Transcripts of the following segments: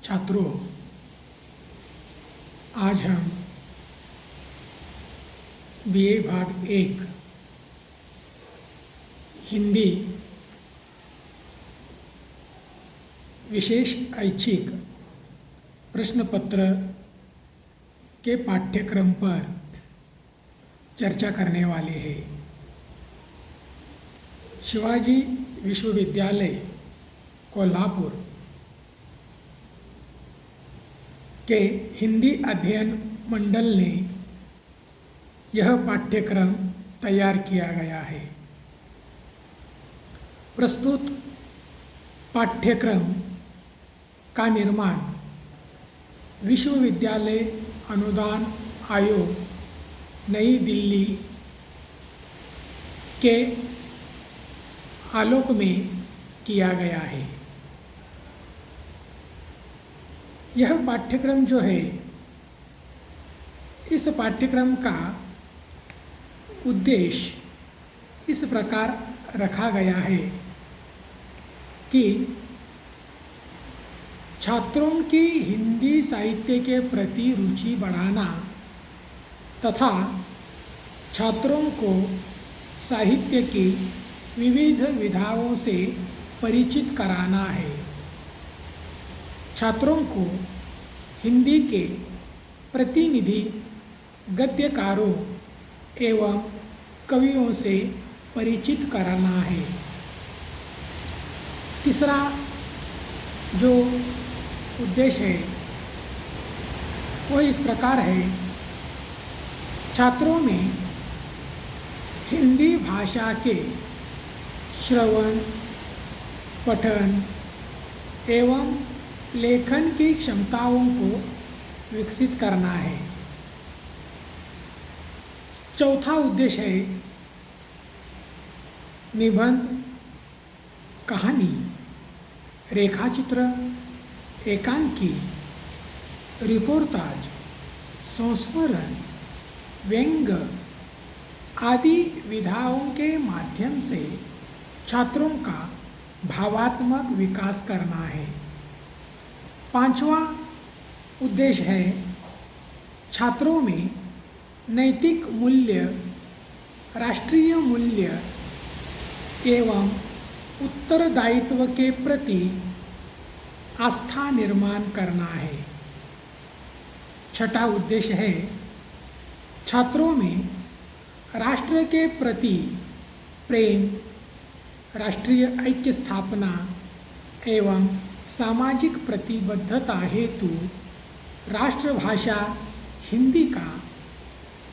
छात्रों, आज हम बीए भाग 1 हिंदी विशेष ऐच्छिक प्रश्न पत्र के पाठ्यक्रम पर चर्चा करने वाले हैं। शिवाजी विश्वविद्यालय कोल्हापुर के हिंदी अध्ययन मंडल ने यह पाठ्यक्रम तैयार किया गया है। प्रस्तुत पाठ्यक्रम का निर्माण विश्वविद्यालय अनुदान आयोग नई दिल्ली के आलोक में किया गया है। यह पाठ्यक्रम जो है, इस पाठ्यक्रम का उद्देश्य इस प्रकार रखा गया है कि छात्रों की हिंदी साहित्य के प्रति रुचि बढ़ाना तथा छात्रों को साहित्य की विविध विधाओं से परिचित कराना है। छात्रों को हिंदी के प्रतिनिधि गद्यकारों एवं कवियों से परिचित कराना है। तीसरा जो उद्देश्य है वह इस प्रकार है, छात्रों में हिंदी भाषा के श्रवण, पठन एवं लेखन की क्षमताओं को विकसित करना है। चौथा उद्देश्य है निबंध, कहानी, रेखाचित्र, एकांकी, रिपोर्टाज, संस्मरण, व्यंग्य आदि विधाओं के माध्यम से छात्रों का भावात्मक विकास करना है। पांचवा उद्देश्य है छात्रों में नैतिक मूल्य, राष्ट्रीय मूल्य एवं उत्तरदायित्व के प्रति आस्था निर्माण करना है। छठा उद्देश्य है छात्रों में राष्ट्र के प्रति प्रेम, राष्ट्रीय ऐक्य स्थापना एवं सामाजिक प्रतिबद्धता हेतु राष्ट्रभाषा हिंदी का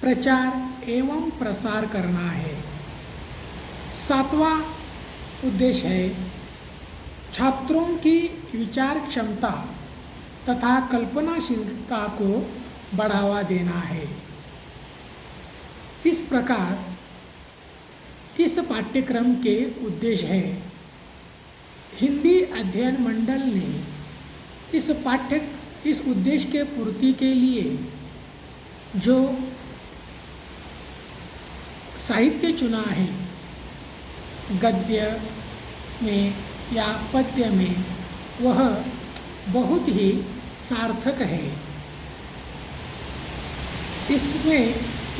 प्रचार एवं प्रसार करना है। सातवां उद्देश्य है छात्रों की विचार क्षमता तथा कल्पनाशीलता को बढ़ावा देना है। इस प्रकार इस पाठ्यक्रम के उद्देश्य है। हिंदी अध्ययन मंडल ने इस उद्देश्य के पूर्ति के लिए जो साहित्य चुना है, गद्य में या पद्य में, वह बहुत ही सार्थक है। इसमें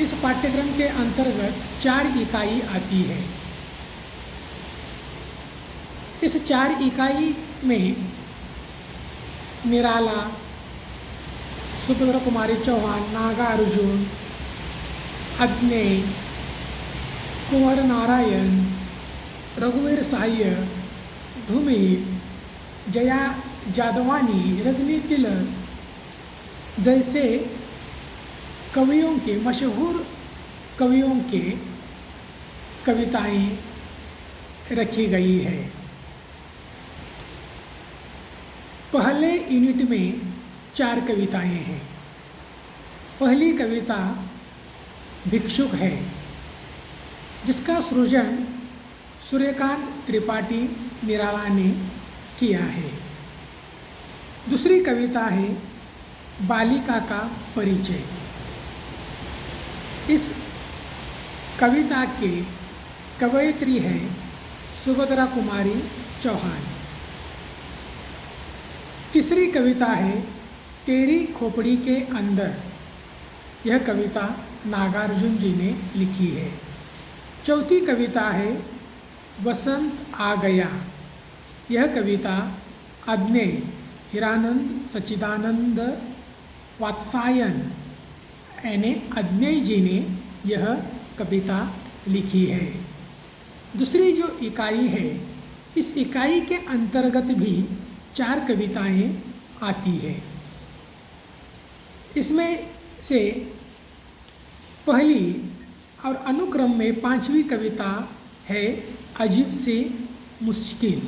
इस पाठ्यक्रम के अंतर्गत 4 इकाई आती है। इस 4 इकाई में निराला, सुभद्रा कुमारी चौहान, नागार्जुन, अग्नेय, कुंवर नारायण, रघुवीर साह्य, धूमिल, जया जादवानी, रजनी तिलक जैसे कवियों के, मशहूर कवियों के कविताएं रखी गई है। पहले यूनिट में 4 कविताएं हैं। पहली कविता भिक्षुक है, जिसका सृजन सूर्यकांत त्रिपाठी निराला ने किया है। दूसरी कविता है बालिका का परिचय। इस कविता के कवयित्री है सुभद्रा कुमारी चौहान। तीसरी कविता है तेरी खोपड़ी के अंदर। यह कविता नागार्जुन जी ने लिखी है। चौथी कविता है वसंत आ गया। यह कविता अग्नेय हिरानंद सच्चिदानंद वात्सायन यानी अग्नेय जी ने यह कविता लिखी है। दूसरी जो इकाई है, इस इकाई के अंतर्गत भी 4 कविताएं आती है। इसमें से पहली और अनुक्रम में 5वीं कविता है अजीब सी मुश्किल।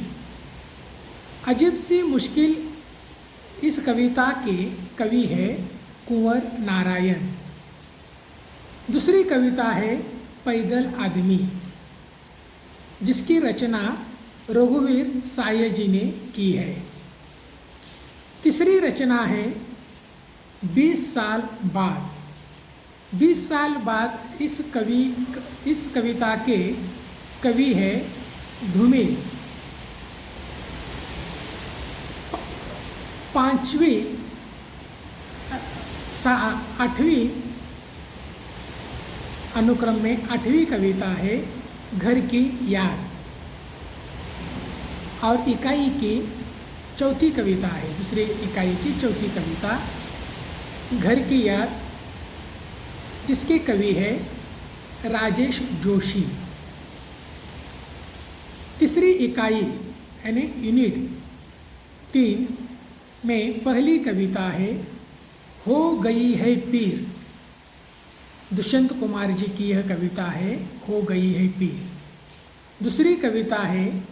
अजीब सी मुश्किल इस कविता के कवि है कुंवर नारायण। दूसरी कविता है पैदल आदमी, जिसकी रचना रघुवीर साय जी ने की है। तीसरी रचना है 20 साल बाद। 20 साल बाद इस कविता के कवि है धूमिल। 8वीं अनुक्रम में 8वीं कविता है घर की याद। और इकाई की चौथी कविता है, दूसरी इकाई की चौथी कविता घर की याद, जिसके कवि है राजेश जोशी। तीसरी इकाई यानी यूनिट 3 में पहली कविता है हो गई है पीर। दुष्यंत कुमार जी की यह कविता है हो गई है पीर। दूसरी कविता है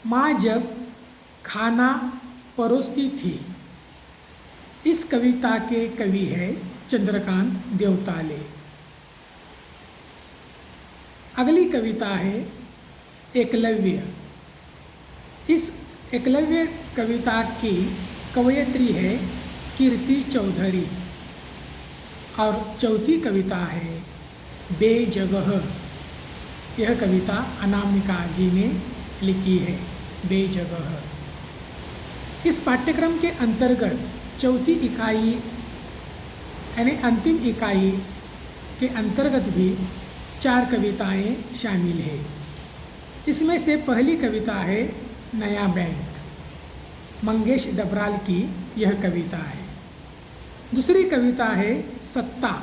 माँ जब खाना परोसती थी। इस कविता के कवि है चंद्रकांत देवताले। अगली कविता है एकलव्य। इस एकलव्य कविता की कवयित्री है कीर्ति चौधरी। और चौथी कविता है बेजगह। यह कविता अनामिका जी ने लिखी है बेजगह। इस पाठ्यक्रम के अंतर्गत चौथी इकाई यानी अंतिम इकाई के अंतर्गत भी 4 कविताएं शामिल है। इसमें से पहली कविता है नया बैंक, मंगेश डबराल की यह कविता है। दूसरी कविता है सत्ता,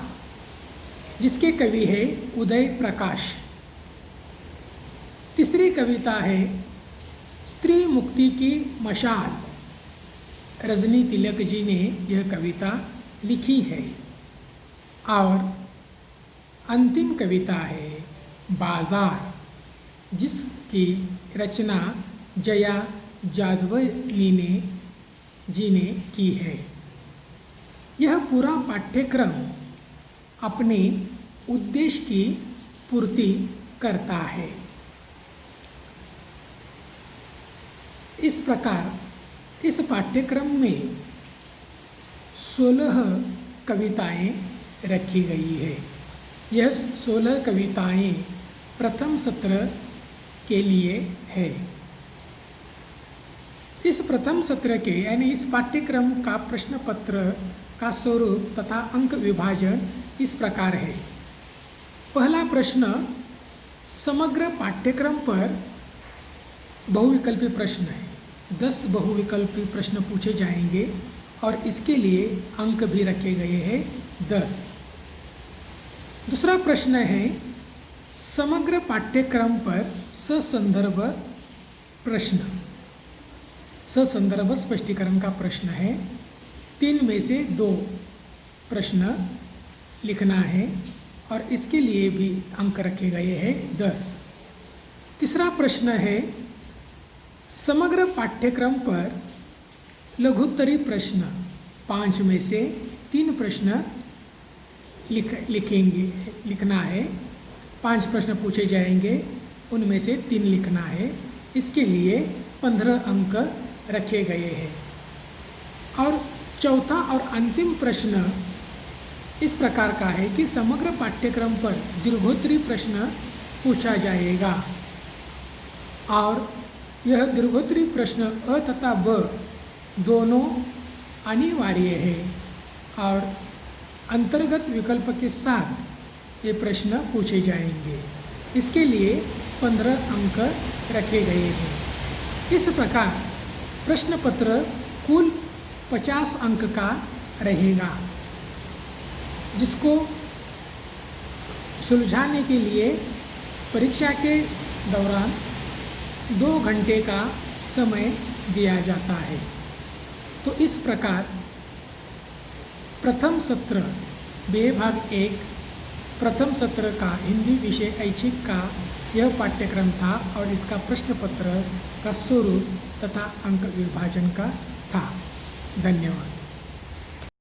जिसके कवि है उदय प्रकाश। तीसरी कविता है स्त्री मुक्ति की मशाल, रजनी तिलक जी ने यह कविता लिखी है। और अंतिम कविता है बाजार, जिसकी रचना जया जादवनी जी ने की है। यह पूरा पाठ्यक्रम अपने उद्देश्य की पूर्ति करता है। इस प्रकार इस पाठ्यक्रम में 16 कविताएं रखी गई है। यह 16 कविताएं प्रथम सत्र के लिए है। इस प्रथम सत्र के यानी इस पाठ्यक्रम का प्रश्न पत्र का स्वरूप तथा अंक विभाजन इस प्रकार है। पहला प्रश्न, समग्र पाठ्यक्रम पर बहुविकल्पी प्रश्न है। 10 बहुविकल्पी प्रश्न पूछे जाएंगे और इसके लिए अंक भी रखे गए हैं 10। दूसरा प्रश्न है समग्र पाठ्यक्रम पर ससंदर्भ प्रश्न। ससंदर्भ स्पष्टीकरण का प्रश्न है। 3 में से 2 प्रश्न लिखना है और इसके लिए भी अंक रखे गए हैं 10। तीसरा प्रश्न है समग्र पाठ्यक्रम पर लघुत्तरी प्रश्न। 5 में से 3 प्रश्न लिखना है। 5 प्रश्न पूछे जाएंगे, उनमें से 3 लिखना है। इसके लिए 15 अंक रखे गए हैं। और चौथा और अंतिम प्रश्न इस प्रकार का है कि समग्र पाठ्यक्रम पर दीर्घोत्तरी प्रश्न पूछा जाएगा और यह दीर्घोत्तरी प्रश्न अ तथा ब दोनों अनिवार्य है और अंतर्गत विकल्प के साथ ये प्रश्न पूछे जाएंगे। इसके लिए 15 अंक रखे गए हैं। इस प्रकार प्रश्न पत्र कुल 50 अंक का रहेगा, जिसको सुलझाने के लिए परीक्षा के दौरान 2 घंटे का समय दिया जाता है। तो इस प्रकार प्रथम सत्र भाग 1 प्रथम सत्र का हिंदी विषय ऐच्छिक का यह पाठ्यक्रम था और इसका प्रश्न पत्र का स्वरूप तथा अंक विभाजन का था। धन्यवाद।